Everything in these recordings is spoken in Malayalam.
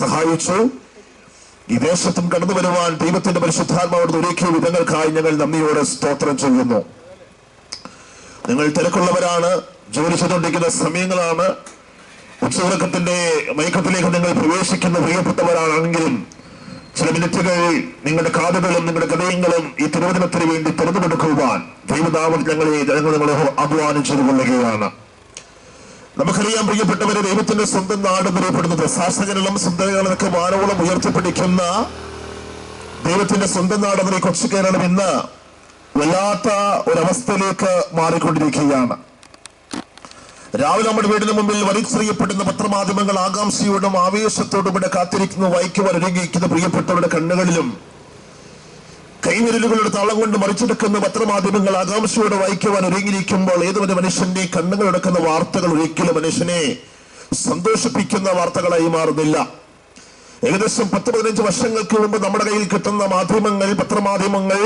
സഹായിച്ചു. ഈ ദേശത്തും കടന്നു വരുവാൻ ദൈവത്തിന്റെ പരിശുദ്ധാത്മാവോട് ഒരുക്കിയ വിധങ്ങൾക്കായി ഞങ്ങൾ നന്ദിയോടെ സ്തോത്രം ചെയ്യുന്നു. നിങ്ങൾ തിരക്കുള്ളവരാണ്, ജോലി ചെയ്തുകൊണ്ടിരിക്കുന്ന സമയങ്ങളാണ്, ഉച്ചയുറക്കത്തിന്റെ മയക്കത്തിലേക്ക് നിങ്ങൾ പ്രവേശിക്കുന്ന പ്രിയപ്പെട്ടവരാണെങ്കിലും ചില മിനിറ്റുകൾ നിങ്ങളുടെ കാതുകളും നിങ്ങളുടെ ഹൃദയങ്ങളും ഈ തിരുവചനത്തിന് വേണ്ടി തുറന്നു കൊടുക്കുവാൻ ദൈവനാമം ഞങ്ങളെ ആഹ്വാനം ചെയ്തു കൊള്ളുകയാണ്. നമുക്കറിയാം പ്രിയപ്പെട്ടവരെ, ദൈവത്തിന്റെ സ്വന്തം നാട് എന്നറിയപ്പെടുന്നത് ശാസകകളും സുന്ദരങ്ങളൊക്കെ മാനവോളം ഉയർത്തിപ്പിടിക്കുന്ന ദൈവത്തിന്റെ സ്വന്തം നാടെന്ന ഈ കൊച്ചു കേരളം ഇന്ന് വല്ലാത്ത ഒരവസ്ഥയിലേക്ക് മാറിക്കൊണ്ടിരിക്കുകയാണ്. രാവിലെ നമ്മുടെ വീടിന് മുമ്പിൽ വലിച്ചെറിയപ്പെടുന്ന പത്രമാധ്യമങ്ങൾ ആകാംക്ഷയോടും ആവേശത്തോടും ഇവിടെ കാത്തിരിക്കുന്ന വായിക്കുവാൻ ഒരുങ്ങിയിരിക്കുന്ന പ്രിയപ്പെട്ടവരുടെ കണ്ണുകളിലും കൈവിരലുകളുടെ താളം കൊണ്ട് മറിച്ചെടുക്കുന്ന പത്രമാധ്യമങ്ങൾ ആകാംക്ഷയോടെ വായിക്കുവാൻ ഒരുങ്ങിയിരിക്കുമ്പോൾ ഏതൊരു മനുഷ്യന്റെ കണ്ണുകളെടുക്കുന്ന വാർത്തകൾ ഒരിക്കലും മനുഷ്യനെ സന്തോഷിപ്പിക്കുന്ന വാർത്തകളായി മാറുന്നില്ല. ഏകദേശം 10-15 വർഷങ്ങൾക്ക് മുമ്പ് നമ്മുടെ കയ്യിൽ കിട്ടുന്ന മാധ്യമങ്ങൾ, പത്രമാധ്യമങ്ങൾ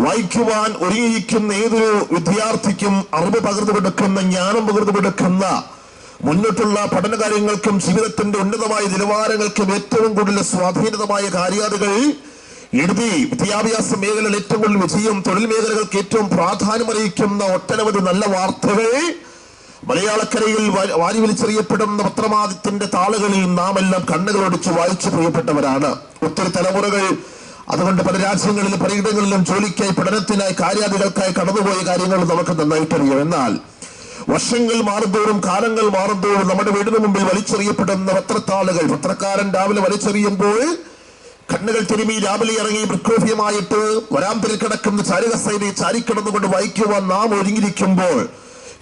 വായിക്കുവാൻ ഒരുങ്ങിയിരിക്കുന്ന ഏതൊരു വിദ്യാർത്ഥിക്കും അറിവ് പകർന്നു കൊടുക്കുന്ന, ജ്ഞാനം പകർന്നു കൊടുക്കുന്ന, മുന്നോട്ടുള്ള പഠനകാര്യങ്ങൾക്കും ജീവിതത്തിന്റെ ഉന്നതമായ നിലവാരങ്ങൾക്കും ഏറ്റവും കൂടുതൽ സ്വാധീനതമായ കാര്യാദികൾ എഴുതി വിദ്യാഭ്യാസ മേഖലയിൽ ഏറ്റവും കൂടുതൽ വിജയം, തൊഴിൽ മേഖലകൾക്ക് ഏറ്റവും പ്രാധാന്യം അറിയിക്കുന്ന ഒട്ടനവധി നല്ല വാർത്തകൾ മലയാളക്കരയിൽ വാരി വലിച്ചെറിയപ്പെടുന്ന പത്രമാധ്യമത്തിന്റെ താളുകളിൽ നാം എല്ലാം കണ്ണുകളൊടിച്ച് വായിച്ചു പ്രിയപ്പെട്ടവരാണ്. ഒത്തിരി തലമുറകൾ അതുകൊണ്ട് പല രാജ്യങ്ങളിലും പലയിടങ്ങളിലും ജോലിക്കായി, പഠനത്തിനായി, കാര്യാദികൾക്കായി കടന്നുപോയ കാര്യങ്ങൾ നമുക്ക് നന്നായിട്ടറിയാം. എന്നാൽ വർഷങ്ങൾ മാറുന്തോറും, കാലങ്ങൾ മാറുന്തോറും നമ്മുടെ വീടിന് മുമ്പിൽ വലിച്ചെറിയപ്പെടുന്ന പത്രത്താളുകൾ, പത്രക്കാരൻ രാവിലെ വലിച്ചെറിയുമ്പോൾ കണ്ണുകൾ തിരുമി രാവിലെ ഇറങ്ങി വൃക്കോഭ്യമായിട്ട് വരാന്തരിൽ കിടക്കുന്ന ചാരികസൈനെ ചാരിക്കിടന്നുകൊണ്ട് വായിക്കുവാൻ നാം ഒരുങ്ങിയിരിക്കുമ്പോൾ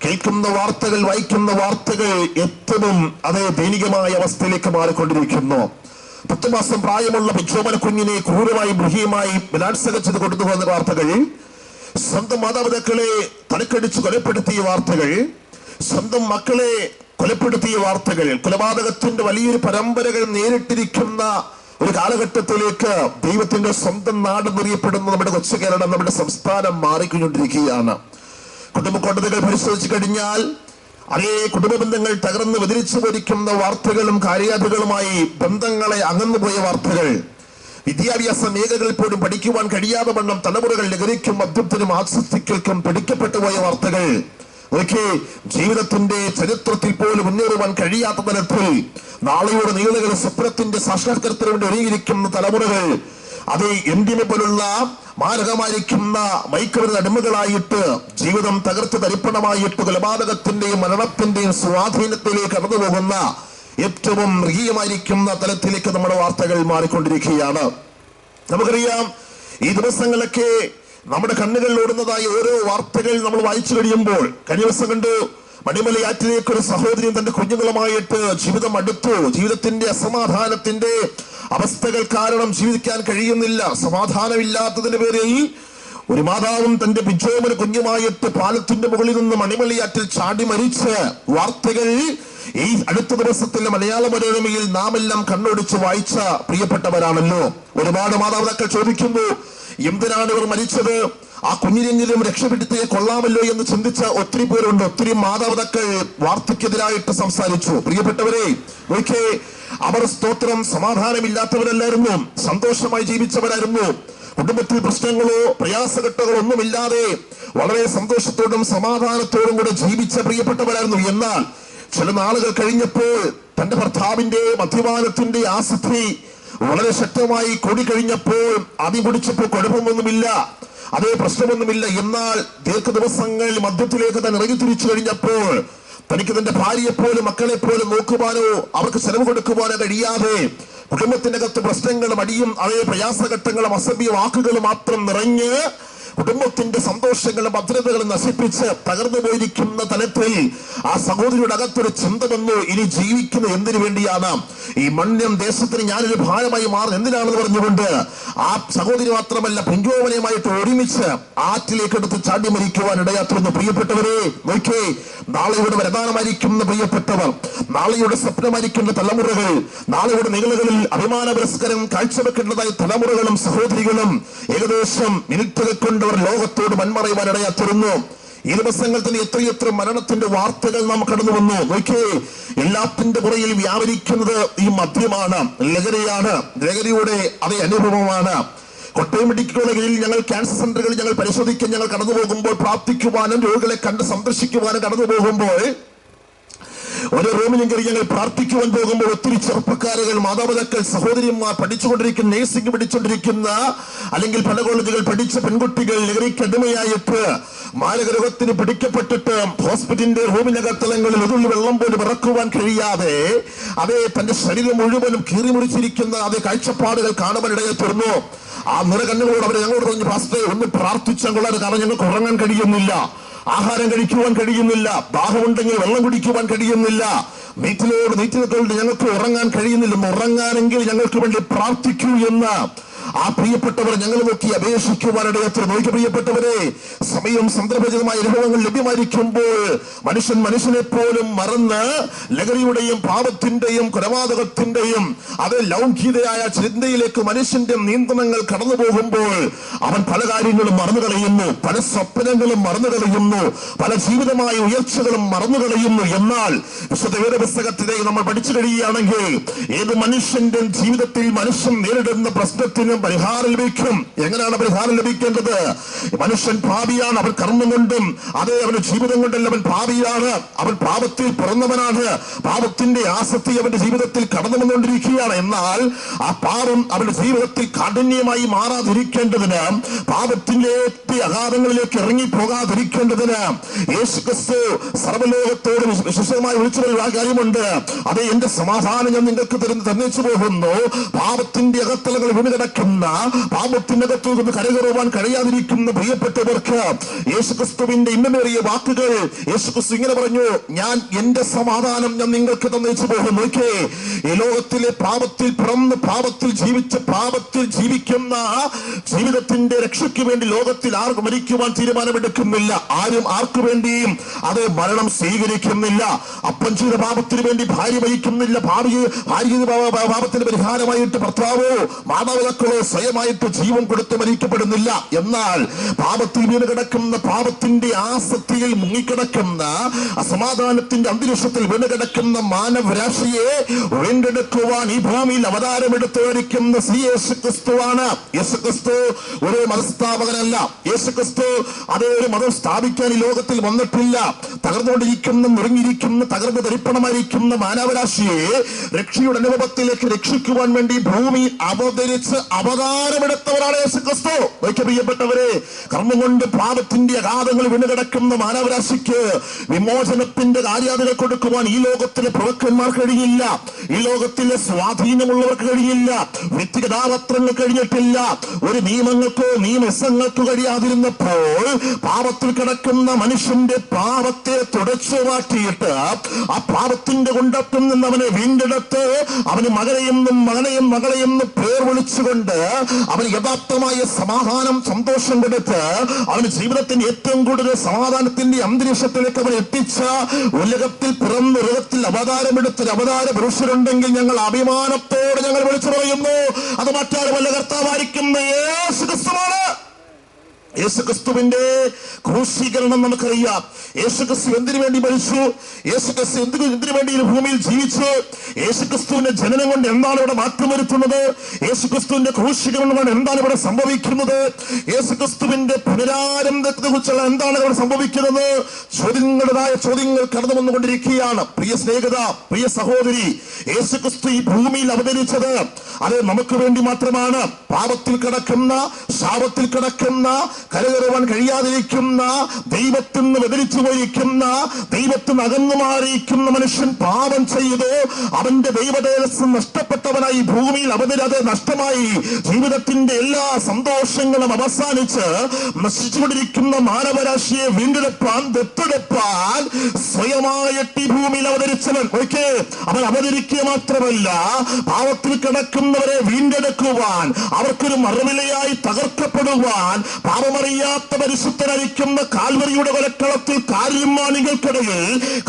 കേൾക്കുന്ന വാർത്തകൾ, വായിക്കുന്ന വാർത്തകൾ ഏറ്റവും അതേ ദൈനികമായ അവസ്ഥയിലേക്ക് മാറിക്കൊണ്ടിരിക്കുന്നു. 10 മാസം പ്രായമുള്ള പിച്ചോമന കുഞ്ഞിനെ ക്രൂരമായി മൃഗീയമായി ബലാത്സംഗം ചെയ്ത് കൊണ്ടുപോകുന്ന വാർത്തകൾ, സ്വന്തം മാതാപിതാക്കളെ തലക്കടിച്ച് കൊലപ്പെടുത്തിയ വാർത്തകൾ, സ്വന്തം മക്കളെ കൊലപ്പെടുത്തിയ വാർത്തകൾ, കൊലപാതകത്തിന്റെ വലിയൊരു പരമ്പരകൾ നേരിട്ടിരിക്കുന്ന ഒരു കാലഘട്ടത്തിലേക്ക് ദൈവത്തിന്റെ സ്വന്തം നാട് എന്നറിയപ്പെടുന്ന നമ്മുടെ കൊച്ചു കേരളം, നമ്മുടെ സംസ്ഥാനം മാറിക്കൊണ്ടിരിക്കുകയാണ്. കുടുംബ കോടതികൾ പരിശോധിച്ചു കഴിഞ്ഞാൽ അതേ കുടുംബ ബന്ധങ്ങൾ തകർന്ന് വ്യതിരിച്ചു പോയിരിക്കുന്ന വാർത്തകളും കാര്യാദികളുമായി ബന്ധങ്ങളെ അകന്നുപോയ വാർത്തകൾ, വിദ്യാഭ്യാസ മേഖലകളിൽ പോലും പഠിക്കുവാൻ കഴിയാതെ വണ്ണം തലമുറകൾ ലഹരിക്കും മദ്യത്തിനും ആസക്തികൾക്കും പിടിക്കപ്പെട്ടു പോയ വാർത്തകൾ, ഒക്കെ ജീവിതത്തിന്റെ ചരിത്രത്തിൽ പോലും മുന്നേറുവാൻ കഴിയാത്ത തലത്തിൽ നാളെയുടെ നീളുകൾ സ്വപ്നത്തിന്റെ സാക്ഷാത്കാരത്തിന് വേണ്ടി ഒരുങ്ങിയിരിക്കുന്ന തലമുറകൾ അത് എന്തിനെ പോലുള്ള മാരകമായിരിക്കുന്ന മയക്കുമരുന്ന് അടിമകളായിട്ട് ജീവിതം തകർത്ത് തരിപ്പണമായിട്ട് കൊലപാതകത്തിന്റെയും മരണത്തിന്റെയും സ്വാധീനത്തിലേക്ക് കടന്നു പോകുന്ന ഏറ്റവും മൃഗീയമായിരിക്കുന്ന തലത്തിലേക്ക് നമ്മുടെ വാർത്തകൾ മാറിക്കൊണ്ടിരിക്കുകയാണ്. നമുക്കറിയാം, ഈ ദിവസങ്ങളൊക്കെ നമ്മുടെ കണ്ണുകളിൽ ഓടുന്നതായ ഓരോ വാർത്തകൾ നമ്മൾ വായിച്ചു കഴിയുമ്പോൾ, കഴിഞ്ഞ ദിവസം കണ്ടു മണിമലയാറ്റിലേക്ക് ഒരു സഹോദരിയും തന്റെ കുഞ്ഞുങ്ങളുമായിട്ട് ജീവിതം അടുത്തു. ജീവിതത്തിന്റെ അസമാധാനത്തിന്റെ അവസ്ഥകൾ കാരണം ജീവിക്കാൻ കഴിയുന്നില്ല. സമാധാനമില്ലാത്തതിന്റെ പേരിൽ ഒരു മാതാവും തന്റെ പിച്ചോമന കുഞ്ഞുമായിട്ട് പാലത്തിന്റെ മുകളിൽ നിന്ന് മണിമലയാറ്റിൽ ചാടി മരിച്ച വാർത്തകൾ ഈ അടുത്ത ദിവസത്തിലെ മലയാള മനോരമയിൽ നാം എല്ലാം കണ്ണോടിച്ച് വായിച്ച പ്രിയപ്പെട്ടവരാണല്ലോ. ഒരുപാട് മാതാപിതാക്കൾ ചോദിക്കുന്നു, എന്തിനാണ് ഇവർ മരിച്ചത്? ആ കുഞ്ഞിനെങ്കിലും രക്ഷപ്പെടുത്തിയേ കൊള്ളാമല്ലോ എന്ന് ചിന്തിച്ച ഒത്തിരി പേരുണ്ട്. ഒത്തിരി മാതാപിതാക്കൾ വാർത്തയ്ക്കെതിരായിട്ട് സംസാരിച്ചു. പ്രിയപ്പെട്ടവരെ, നോക്കേ, അവർ സ്തോത്രം സമാധാനമില്ലാത്തവരല്ലായിരുന്നു, സന്തോഷമായി ജീവിച്ചവരായിരുന്നു. കുടുംബത്തിൽ പ്രശ്നങ്ങളോ പ്രയാസഘട്ടങ്ങളോ ഒന്നുമില്ലാതെ വളരെ സന്തോഷത്തോടും സമാധാനത്തോടും കൂടെ ജീവിച്ച പ്രിയപ്പെട്ടവരായിരുന്നു. എന്നാൽ ചില നാളുകൾ കഴിഞ്ഞപ്പോൾ തന്റെ ഭർത്താവിന്റെ മദ്യപാനത്തിന്റെ ആസക്തി വളരെ ശക്തമായി കൂടിക്കഴിഞ്ഞപ്പോൾ ആദ്യം കുടിച്ചപ്പോൾ കുഴപ്പമൊന്നുമില്ല, അതേ പ്രശ്നമൊന്നുമില്ല. എന്നാൽ ദീർഘദിവസങ്ങൾ മദ്യത്തിലേക്ക് തന്നെ ഇറങ്ങി തിരിച്ചു കഴിഞ്ഞപ്പോൾ തനിക്ക് തന്റെ ഭാര്യയെപ്പോലും മക്കളെപ്പോലും നോക്കുവാനോ അവർക്ക് ചെലവ് കൊടുക്കുവാനോ കഴിയാതെ കുടുംബത്തിന്റെ അകത്ത് പ്രശ്നങ്ങളും അടിയും അതേ പ്രയാസഘട്ടങ്ങളും അസഭ്യ വാക്കുകളും മാത്രം നിറഞ്ഞ് കുടുംബത്തിന്റെ സന്തോഷങ്ങളും ഭദ്രതകളും നശിപ്പിച്ച് തകർന്നു പോയിരിക്കുന്ന തലത്തിൽ ആ സഹോദരിയുടെ അകത്തൊരു ചിന്ത വന്നു, ഇനി ജീവിക്കുന്ന എന്തിനു വേണ്ടിയാണ്? ഈ മണ്ണിനും ദേശത്തിന് ഞാനൊരു ഭാരമായി മാറുന്നത് എന്തിനാണെന്ന് പറഞ്ഞുകൊണ്ട് ആ സഹോദരി മാത്രമല്ല പിഞ്ചോമനയുമായിട്ട് ഒരുമിച്ച് ആറ്റിലേക്ക് എടുത്ത് ചാടി മരിക്കുവാൻ ഇടയാത്തുന്നു. പ്രിയപ്പെട്ടവരെ, നോക്കേ, നാളെയുടെ വരദാനമായിരിക്കുന്ന പ്രിയപ്പെട്ടവർ, നാളെയുടെ സ്വപ്നമായിരിക്കുന്ന തലമുറകൾ, നാളെയുടെ നിലകളിൽ അഭിമാന പുരസ്കാരം കാഴ്ചവെക്കേണ്ടതായ തലമുറകളും സഹോദരികളും ഏകദേശം മിനിറ്റുകൾ കൊണ്ട് അവർ ലോകത്തോട് മൺമറയുവാൻ ഇടയാത്തുന്നു. ഈ ദിവസങ്ങൾ തന്നെ എത്രയെത്ര മരണത്തിന്റെ വാർത്തകൾ നാം കടന്നു വന്നു. നോക്കിയേ, എല്ലാത്തിന്റെ പുറയിൽ വ്യാപരിക്കുന്നത് ഈ മദ്യമാണ്, ലഹരിയാണ്, ലഹരിയുടെ അതേ അനുഭവമാണ്. കോട്ടയം മെഡിക്കൽ കോളേജിൽ ഞങ്ങൾ ക്യാൻസർ സെന്ററുകളിൽ ഞങ്ങൾ പരിശോധിക്കാൻ ഞങ്ങൾ കടന്നു പോകുമ്പോൾ, പ്രാർത്ഥിക്കുവാനും രോഗികളെ കണ്ട് സന്ദർശിക്കുവാനും കടന്നു പോകുമ്പോൾ, ഓരോ റൂമിലും കയറി ഞങ്ങൾ പ്രാർത്ഥിക്കുവാൻ പോകുമ്പോൾ ഒത്തിരി ചെറുപ്പക്കാരുകൾ, മാതാപിതാക്കൾ, സഹോദരിമാർ, പഠിച്ചുകൊണ്ടിരിക്കുന്ന നേഴ്സിംഗ് പഠിച്ചുകൊണ്ടിരിക്കുന്ന അല്ലെങ്കിൽ പല കോളേജുകൾ പഠിച്ച പെൺകുട്ടികൾ ലഹരിക്ക് അടിമയായിട്ട് മാരകരോഗത്തിന് പിടിക്കപ്പെട്ടിട്ട് ഹോസ്പിറ്റലിന്റെ റൂമിനകത്തലങ്ങളിൽ ഒരു വെള്ളം പോലും ഇറക്കുവാൻ കഴിയാതെ അതേ തന്റെ ശരീരം മുഴുവനും കീറിമുറിച്ചിരിക്കുന്ന അതേ കാഴ്ചപ്പാടുകൾ കാണുവാനിടയിൽ തീർന്നു. ആ നിറകണ്ണുകളോട് അവർ ഞങ്ങളോട് പറഞ്ഞു, പാസ്റ്ററെ ഒന്ന് പ്രാർത്ഥിച്ചാൽ കൊള്ളാൻ, കാരണം ഞങ്ങൾക്ക് ഉറങ്ങാൻ കഴിയുന്നില്ല, ആഹാരം കഴിക്കുവാൻ കഴിയുന്നില്ല, ദാഹമുണ്ടെങ്കിൽ വെള്ളം കുടിക്കുവാൻ കഴിയുന്നില്ല, നീറ്റിനോട് ഞങ്ങൾക്ക് ഉറങ്ങാൻ കഴിയുന്നില്ല, ഉറങ്ങാനെങ്കിൽ ഞങ്ങൾക്ക് വേണ്ടി പ്രാർത്ഥിക്കൂ എന്ന് ആ പ്രിയപ്പെട്ടവർ ഞങ്ങൾ നോക്കി അപേക്ഷിക്കുവാനിടയത്തിൽ. നോക്കി പ്രിയപ്പെട്ടവരെ, സമയം സന്ദർഭോചിതമായ അനുഭവങ്ങൾ ലഭ്യമായിരിക്കുമ്പോൾ മനുഷ്യനെ പോലും മറന്ന് ലഹരിയുടെയും പാപത്തിന്റെയും കൊലപാതകത്തിന്റെയും അത് ലൗകികതയായ ചിന്തയിലേക്ക് മനുഷ്യന്റെ നിയന്ത്രണങ്ങൾ കടന്നു പോകുമ്പോൾ അവൻ പല കാര്യങ്ങളും മറന്നു കളയുന്നു, പല സ്വപ്നങ്ങളും മറന്നു കളയുന്നു, പല ജീവിതമായ ഉയർച്ചകളും മറന്നു കളയുന്നു. എന്നാൽ വിശുദ്ധ വേദപുസ്തകത്തിലെ നമ്മൾ പഠിച്ചു കഴിയുകയാണെങ്കിൽ ഏത് മനുഷ്യന്റെ ജീവിതത്തിൽ മനുഷ്യൻ നേരിടുന്ന പ്രശ്നത്തിന് പരിഹാരം ലഭിക്കും. എങ്ങനെയാണ് പരിഹാരം ലഭിക്കേണ്ടത്? മനുഷ്യൻ പാപിയാണ്, അവൻ കർമ്മം കൊണ്ടും അതേ അവന്റെ ജീവിതം കൊണ്ടല്ല അവൻ പാപിയാണ്, അവൻ പാപത്തിൽ പിറന്നവനാണ്, പാപത്തിന്റെ ആസക്തി അവന്റെ ജീവിതത്തിൽ കടന്നു വന്നുകൊണ്ടിരിക്കുകയാണ്. എന്നാൽ ആ പാപം അവന്റെ ജീവിതത്തിൽ കാഠിന്യമായി മാറാതിരിക്കേണ്ടതിന്, പാപത്തിന്റെ അഗാധങ്ങളിലേക്ക് ഇറങ്ങി പോകാതിരിക്കേണ്ടതിന് യേശുക്രിസ്തു സർവ്വലോകത്തോട് വിശേഷമായി വിളിച്ചു പറയുന്ന കാര്യമുണ്ട്. അതേ, എന്റെ സമാധാനം ഞാൻ നിങ്ങൾക്ക് തന്നിച്ചു പോകുന്നു. പാപത്തിന്റെ അകത്തലങ്ങൾ വീണുകിടക്കുന്ന, പാപത്തിനകത്തു നിന്ന് കരകയറുവാൻ കഴിയാതിരിക്കുന്ന പ്രിയപ്പെട്ടവർക്ക് യേശുക്രിസ്തുവിന്റെ ഇന്നമേറിയ വാക്കുകൾ യേശുക്രിസ്തു ഇങ്ങനെ പറഞ്ഞു, ഞാൻ എന്റെ സമാധാനം ഞാൻ നിങ്ങൾക്ക് തന്നിച്ചു പോകുന്നു. നോക്കേ, ഈ ലോകത്തിലെ പാപത്തിൽ പിറന്ന് പാപത്തിൽ ജീവിച്ച് പാപത്തിൽ ജീവിക്കുന്ന ജീവിതത്തിന്റെ രക്ഷയ്ക്ക് വേണ്ടി ലോകത്തിൽ ആർക്കും മരിക്കുവാൻ തീരുമാനമെടുക്കുന്നില്ല. ആരും ആർക്കു വേണ്ടിയും അത് മരണം സ്വീകരിക്കുന്നില്ല. അപ്പൻ ചെയ്ത പാപത്തിന് വേണ്ടി ഭാര്യ മരിക്കുന്നില്ല, പാപത്തിന് പരിഹാരമായിട്ട് ഭർത്താവോ മാതാപിതാക്കളോ സ്വയമായിട്ട് ജീവൻ കൊടുത്ത് മരിക്കപ്പെടുന്നില്ല. എന്നാൽ പാപത്തിൽ വീണ് കിടക്കുന്ന, പാപത്തിന്റെ ആസക്തിയിൽ മുങ്ങിക്കിടക്കുന്ന, അസമാധാനത്തിന്റെ അന്തരീക്ഷത്തിൽ വീണ് കിടക്കുന്ന മാനവരാശിയെ വീണ്ടെടുക്കുവാൻ ഈ ഭൂമിയിൽ അവതാരമെടുത്തിരിക്കുന്ന ശ്രീ യേശുക്രിസ്തുവാണ്. യേശുക്രിസ്തു ഒരു മതസ്ഥാപകനല്ല. യേശുക്രിസ്തു അതേ ഒരു മതം സ്ഥാപിക്കാൻ ഈ ലോകത്തിൽ വന്നിട്ടില്ല. തകർന്നുകൊണ്ടിരിക്കുന്ന, നുറുങ്ങിയിരിക്കുന്ന, തകർന്ന് തരിപ്പണമായിരിക്കുന്ന മാനവരാശിയെ രക്ഷയുടെ അനുഭവത്തിലേക്ക് രക്ഷിക്കുവാൻ വേണ്ടി ഭൂമി അവതരിച്ച് അവതാരമെടുത്തവരാണ് യേശുക്രിസ്തു. പ്രിയപ്പെട്ടവരെ, കർമ്മം കൊണ്ട് പാപത്തിന്റെ അഗാധങ്ങൾ വീണുകിടക്കുന്ന മാനവരാശിക്ക് വിമോചനത്തിന്റെ കാര്യാദികൾ കൊടുക്കുവാൻ ഈ ലോകത്തിലെ പ്രഭുക്കന്മാർ കഴിയില്ല, ഈ ലോകത്തിലെ സ്വാധീനമുള്ളവർക്ക് കഴിയില്ല, വ്യക്തിഗതാപത്രങ്ങൾ കഴിഞ്ഞിട്ടില്ല, ഒരു നിയമങ്ങൾക്കോ നിയമസങ്ങൾക്കോ കഴിയാതിരുന്നപ്പോൾ പാപത്തിൽ കിടക്കുന്ന മനുഷ്യന്റെ പാപത്തെ തുടച്ചു മാറ്റിയിട്ട് ആ പാപത്തിന്റെ കൊണ്ടത്തിൽ നിന്ന് അവനെ വീണ്ടെടുത്ത് അവന് മകനെയെന്നും മകളെയെന്നും പേർ വിളിച്ചുകൊണ്ട് അവന് യഥാർത്ഥമായ സമാധാനം, സന്തോഷം കൊടുത്ത് അവന് ജീവിതത്തിന്റെ ഏറ്റവും കൂടുതൽ സമാധാനത്തിന്റെ അന്തരീക്ഷത്തിലേക്ക് അവൻ എത്തിച്ച ഉലകത്തിൽ പിറന്ന ഉലകത്തിൽ അവതാരമെടുത്തൊരു അവതാര പുരുഷരുണ്ടെങ്കിൽ ഞങ്ങൾ അഭിമാനത്തോടെ ഞങ്ങൾ വിളിച്ചു പറയുന്നു, അത് മറ്റാരുമല്ല, കർത്താവായിരിക്കുന്ന യേശുക്രിസ്തുവാണ്. യേശുക്രിസ്തുവിന്റെ ക്രൂശീകരണം നമുക്കറിയാം. യേശുക്രിസ്തു എന്തിനു വേണ്ടി മരിച്ചു? യേശുക്രിസ്തു എന്തിനു വേണ്ടി ഈ ഭൂമിയിൽ ജീവിച്ചു? യേശുക്രിസ്തുവിന്റെ ജനനം കൊണ്ട് എന്താണ് ഇവിടെ മാറ്റം വരുത്തുന്നത്? യേശുക്രിസ്തുവിന്റെ ക്രൂശീകരണം കൊണ്ട് എന്താണ് ഇവിടെ സംഭവിക്കുന്നത്? യേശുക്രിസ്തുവിന്റെ പുനരാരംഭത്തെ കുറിച്ചുള്ള എന്താണ് ഇവിടെ സംഭവിക്കുന്നത്? ചോദ്യങ്ങളുടേതായ ചോദ്യങ്ങൾ കടന്നു വന്നുകൊണ്ടിരിക്കുകയാണ്. പ്രിയ സ്നേഹിത, പ്രിയ സഹോദരി, യേശുക്രിസ്തു ഈ ഭൂമിയിൽ അവതരിച്ചത് അത് നമുക്ക് വേണ്ടി മാത്രമാണ്. പാപത്തിൽ കിടക്കുന്ന, ശാപത്തിൽ കിടക്കുന്ന, കരകയറുവാൻ കഴിയാതിരിക്കുന്ന, ദൈവത്തിൽ നിന്ന് വ്യതിരിച്ചു പോയിരിക്കുന്ന, ദൈവത്തിൽ നിന്ന് അകന്നു മാറിയിരിക്കുന്ന മനുഷ്യൻ പാപം ചെയ്തു അവന്റെ ദൈവതേജസ് നഷ്ടപ്പെട്ടവനായി ഭൂമിയിൽ അവതരത് നഷ്ടമായി ജീവിതത്തിന്റെ എല്ലാ സന്തോഷങ്ങളും അവസാനിച്ച് നശിച്ചുകൊണ്ടിരിക്കുന്ന മാനവരാശിയെ വീണ്ടെടുപ്പാൻ, ദത്തെടുപ്പാൻ സ്വയമായിട്ട് ഈ ഭൂമിയിൽ അവതരിച്ചവൻ. ഓക്കെ, അവൻ അവതരിക്കുക മാത്രമല്ല, പാപത്തിൽ കിടക്കുന്നവരെ വീണ്ടെടുക്കുവാൻ, അവർക്കൊരു മറുവിലയായി തകർക്കപ്പെടുവാൻ, പാപമറിയാത്ത പരിശുദ്ധനരിക്കുന്ന കാൽവരിയുടെ കൊലക്കളത്തിൽ കാൽമാനികൾക്കിടയിൽ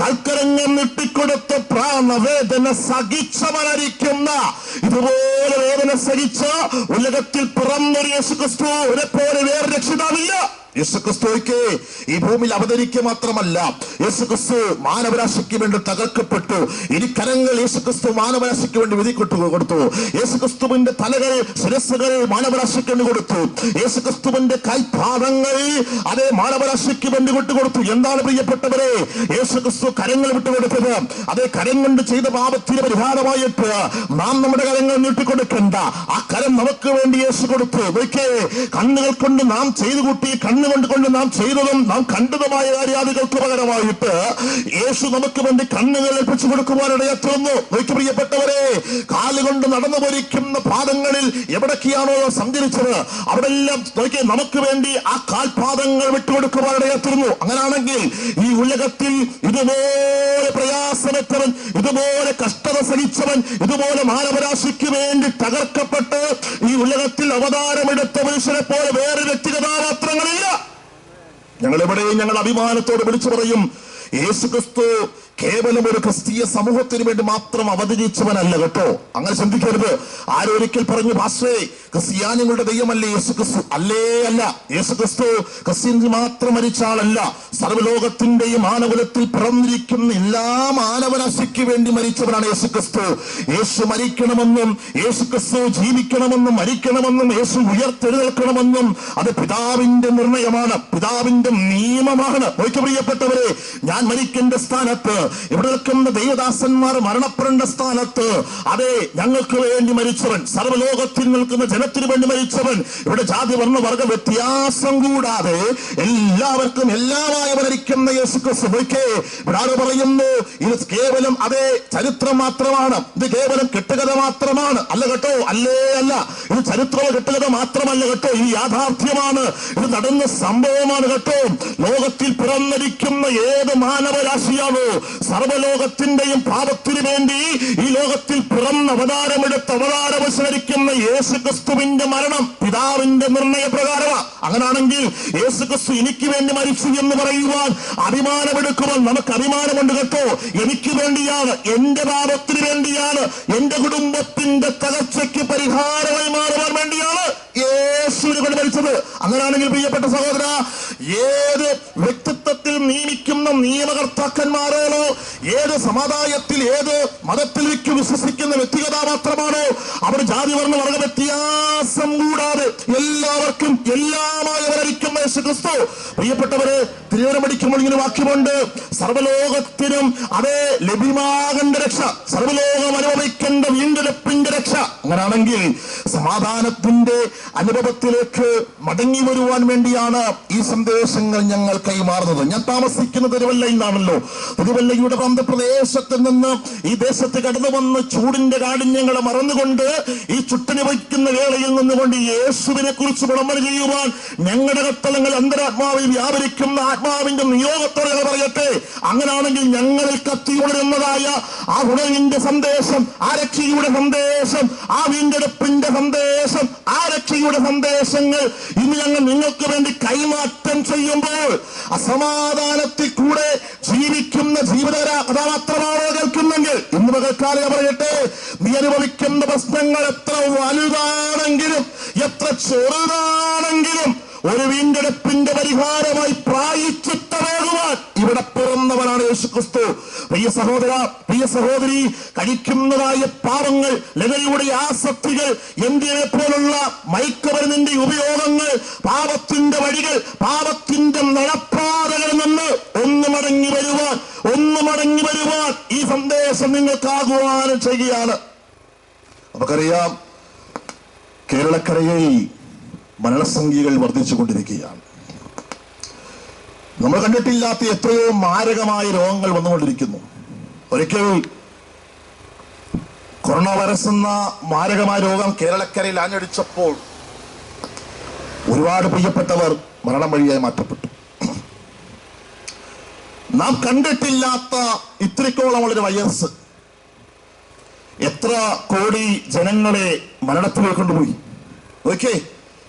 കൽക്കരങ്ങം നീട്ടിക്കൊടുത്ത പ്രാണവേദന സഹിച്ചവനരിക്കുന്ന, ഇതുപോലെ വേദന സഹിച്ച ഉലകത്തിൽ പിറന്നൊരു യേശുക്രിസ്തുവിനെ പോലെ വേറെ രക്ഷിതാവില്ല. യേശുക്രിസ്തുവിക്ക് ഈ ഭൂമിയിൽ അവതരിക്കുക മാത്രമല്ല, യേശുക്രിസ്തു മാനവരാശിക്ക് വേണ്ടി തകർക്കപ്പെട്ടു. ഇനി കരങ്ങൾ യേശുക്രിസ്തു മാനവരാശിക്ക് വേണ്ടി കൊടുത്തു. യേശുക്രിസ്തുവിന്റെ തലകൾ, ശിരസ്സുകൾ മാനവരാശിക്ക് വേണ്ടി കൊടുത്തു. യേശുക്രിസ്തുവിന്റെ കൈപാദങ്ങൾ അതേ മാനവരാശിക്ക് വേണ്ടി വിട്ടുകൊടുത്തു. എന്താണ് പ്രിയപ്പെട്ടവരെ യേശുക്രിസ്തു കരങ്ങൾ വിട്ടുകൊടുത്തത്? അതേ കരം കൊണ്ട് ചെയ്ത പാപത്തിന് പരിഹാരമായിട്ട് നാം നമ്മുടെ കരങ്ങൾ നീട്ടിക്കൊടുക്കണ്ട. ആ കരം നമുക്ക് വേണ്ടി യേശു കൊടുത്തു. കണ്ണുകൾ കൊണ്ട് നാം ചെയ്തു കൂട്ടി, കണ്ണുകൊണ്ട് നാം ചെയ്തതും നാം കണ്ടതുമായ കാര്യാദികൾക്ക് പകരമായിട്ട് യേശു നമുക്ക് വേണ്ടി കണ്ണുകൾ ഏൽപ്പിച്ചു കൊടുക്കുവാനിടയത്തുന്നു. പ്രിയപ്പെട്ടവരെ, കാലുകൊണ്ട് നടന്നു പോയിരിക്കുന്ന പാദങ്ങളിൽ എവിടൊക്കെയാണോ സഞ്ചരിച്ചത് അവിടെല്ലാം നമുക്ക് വേണ്ടി ആ കാൽപാദങ്ങൾ വിട്ടുകൊടുക്കുവാനിടയത്തുന്നു. അങ്ങനാണെങ്കിൽ ഈ ഉലകത്തിൽ ഇതുപോലെ പ്രയാസമറ്റവൻ, ഇതുപോലെ കഷ്ടത സഹിച്ചവൻ, ഇതുപോലെ മാനവരാശിക്ക് വേണ്ടി തകർക്കപ്പെട്ട് ഈ ഉലകത്തിൽ അവതാരമെടുത്ത മനുഷ്യനെ പോലെ വേറെ വ്യക്തിഗതാപാത്രങ്ങളില്ല. ഞങ്ങളെവിടെയും ഞങ്ങൾ അഭിമാനത്തോട് വിളിച്ചു പറയും, യേശുക്രിസ്തു കേവലം ഒരു ക്രിസ്തീയ സമൂഹത്തിന് വേണ്ടി മാത്രം അവതരിച്ചവനല്ല കേട്ടോ. അങ്ങനെ ചിന്തിക്കരുത്. ആരൊരിക്കൽ പറഞ്ഞു, പാസ്റ്ററേ ക്രിസ്ത്യാനികളുടെ ദൈവമല്ലേ യേശുക്രിസ്തു? അല്ല. യേശുക്രിസ്തു ക്രിസ്ത്യന് മാത്രം മരിച്ച ആളല്ല. സർവ്വലോകത്തിന്റെയും മാനകുലത്തിൽ പിറന്നിരിക്കുന്ന എല്ലാ മാനവരാശിക്ക് വേണ്ടി മരിച്ചവനാണ് യേശുക്രിസ്തു. യേശു മരിക്കണമെന്നും യേശുക്രിസ്തു ജീവിക്കണമെന്നും മരിക്കണമെന്നും യേശു ഉയർത്തെഴുന്നേൽക്കണമെന്നും അത് പിതാവിന്റെ നിർണയമാണ്, പിതാവിന്റെ നിയമമാണ്. പ്രിയപ്പെട്ടവരെ, ഞാൻ മരിക്കേണ്ട സ്ഥാനത്ത്, ഇവിടെ നിൽക്കുന്ന ദൈവദാസന്മാർ മരണപ്പെടേണ്ട സ്ഥാനത്ത് അതെ ഞങ്ങൾക്ക് വേണ്ടി മരിച്ചവൻ, സർവ്വലോകത്തിൽ നിൽക്കുന്ന ജനത്തിന് വേണ്ടി മരിച്ചവൻ, ഇവിടെ ജാതി വർണ്ണ വർഗ വ്യത്യാസം കൂടാതെ എല്ലാവർക്കും എല്ലാമായി മരിക്കുന്ന യേശുക്രിസ്തു. ഇവിടെ ആര് പറയുന്നു ഇത് കേവലം അതേ ചരിത്രം മാത്രമാണ്, ഇത് കേവലം കെട്ടുകഥ മാത്രമാണ്? അല്ല കേട്ടോ, അല്ല. ഇത് ചരിത്രമോ കെട്ടുകഥ മാത്രമല്ല കേട്ടോ, ഇത് യാഥാർത്ഥ്യമാണ്, ഇത് നടന്ന സംഭവമാണ് കേട്ടോ. ലോകത്തിൽ പിറന്നിരിക്കുന്ന ഏത് മാനവരാശിയാണോ സർവ്വലോകത്തിന്റെയും പാപത്തിനു വേണ്ടി ഈ ലോകത്തിൽ പിറന്ന അവതാരമെടുത്ത് അവതാരമനുസരിക്കുന്ന യേശുക്രിസ്തുവിന്റെ മരണം പിതാവിന്റെ നിർണയപ്രകാരമാണ്. അങ്ങനാണെങ്കിൽ യേശുക്രിസ്തു എനിക്ക് വേണ്ടി മരിച്ചു എന്ന് പറയുവാൻ അഭിമാനമെടുക്കുവാൻ നമുക്ക് അഭിമാനമുണ്ട് കേട്ടോ. എനിക്ക് വേണ്ടിയാണ്, എന്റെ പാപത്തിന് വേണ്ടിയാണ്, എന്റെ കുടുംബത്തിന്റെ തകർച്ചയ്ക്ക് പരിഹാരമായി മാറുവാൻ വേണ്ടിയാണ് യേശുവിനെ കൊണ്ട് മരിച്ചത്. അങ്ങനാണെങ്കിൽ പ്രിയപ്പെട്ട സഹോദര, ഏത് വ്യക്തിത്വത്തിൽ നിയമിക്കുന്ന നിയമകർത്താക്കന്മാരാണോ, ഏത് സമുദായത്തിൽ ഏത് മതത്തിൽ വിശ്വസിക്കുന്ന വ്യക്തിഗതാപാത്രമാണോ, അവർ ജാതി വർണ്ണ വർഗ വ്യത്യാസം കൂടാതെ എല്ലാവർക്കും എല്ലാമായി അവതരിക്കുന്ന യേശുക്രിസ്തു. പ്രിയപ്പെട്ടവരെ, തിരുവനമടിക്കുമ്പോൾ ഇങ്ങനെ വാക്യമുണ്ട്, സർവ്വലോകത്തിനും അതേ ലഭ്യമാകേണ്ട രക്ഷ, സർവ്വലോകം അനുഭവിക്കേണ്ട വീണ്ടെടുപ്പിന്റെ രക്ഷ. അങ്ങനാണെങ്കിൽ സമാധാനത്തിന്റെ അനുഭവത്തിലേക്ക് മടങ്ങി വരുവാൻ വേണ്ടിയാണ് ഈ സന്ദേശങ്ങൾ ഞങ്ങൾ കൈമാറുന്നത്. ഞാൻ താമസിക്കുന്ന തിരുവല്ലയിൽ നിന്നാണല്ലോ. തിരുവല്ലയുടെ പ്രാന്തപ്രദേശത്തിൽ നിന്ന് ഈ ദേശത്ത് കടന്നു വന്ന് ചൂടിന്റെ കാഠിന്യങ്ങളെ മറന്നുകൊണ്ട് ഈ ചുട്ടന് വയ്ക്കുന്ന വേളയിൽ നിന്നുകൊണ്ട് യേശുവിനെ കുറിച്ച് വിളംബരം ചെയ്യുവാൻ ഞങ്ങളുടെ കത്തലങ്ങൾ അന്തരാത്മാവിൽ വ്യാപരിക്കുന്ന ആത്മാവിന്റെ നിയോഗത്തോടെ പറയട്ടെ. അങ്ങനാണെങ്കിൽ ഞങ്ങളിൽ കത്തി ഉണരുന്നതായ ആ ഉണർവിന്റെ സന്ദേശം, ആ രക്ഷയുടെ സന്ദേശം, ആ വീണ്ടെടുപ്പിന്റെ സന്ദേശം, ആ രക്ഷയുടെ സന്ദേശങ്ങൾ ഇന്ന് ഞങ്ങൾ നിങ്ങൾക്ക് വേണ്ടി കൈമാറ്റം ചെയ്യുമ്പോൾ അസമാധാനത്തിൽ കൂടെ ജീവിക്കുന്ന ജീവിത കഥാപാത്രമാണോ കേൾക്കുന്നെങ്കിൽ ഇന്ന് പകൽക്കാലം പറയട്ടെ, നീ അനുഭവിക്കുന്ന പ്രശ്നങ്ങൾ എത്ര വലുതാണെങ്കിലും എത്ര ചെറുതാണെങ്കിലും ഒരു വീണ്ടെടുപ്പിന്റെ പരിഹാരമായി പ്രായശ്ചിത്തമേകുവാൻ ഇവിടെ പിറന്നവനാണ് യേശുക്രിസ്തു. പ്രിയ സഹോദര, പ്രിയ സഹോദരി, കഴിക്കുന്നതായ പാപങ്ങൾ, ലഹരിയുടെ ആസക്തികൾ, എന്തിനെ പോലുള്ള മയക്കുമരുന്നിന്റെ ഉപയോഗങ്ങൾ, പാപത്തിന്റെ വഴികൾ, പാപത്തിന്റെ നടപ്പാതകളിൽ നിന്ന് ഒന്ന് മടങ്ങി വരുവാൻ ഈ സന്ദേശം നിങ്ങൾക്ക് ആഹ്വാനം ചെയ്യുകയാണ്. നമുക്കറിയാം, കേരളക്കരയിൽ മരണസംഖ്യകൾ വർദ്ധിച്ചുകൊണ്ടിരിക്കുകയാണ്. നമ്മൾ കണ്ടിട്ടില്ലാത്ത എത്രയോ മാരകമായ രോഗങ്ങൾ വന്നുകൊണ്ടിരിക്കുന്നു. ഒരിക്കൽ കൊറോണ വൈറസ് എന്ന മാരകമായ രോഗം കേരളക്കരയിൽ ആഞ്ഞടിച്ചപ്പോൾ ഒരുപാട് പ്രിയപ്പെട്ടവർ മരണം വഴിയായി മാറ്റപ്പെട്ടു. നാം കണ്ടിട്ടില്ലാത്ത ഇത്രത്തോളം ഒരു വൈറസ് എത്ര കോടി ജനങ്ങളെ മരണത്തിലേക്ക് കൊണ്ടുപോയി. ഓക്കെ,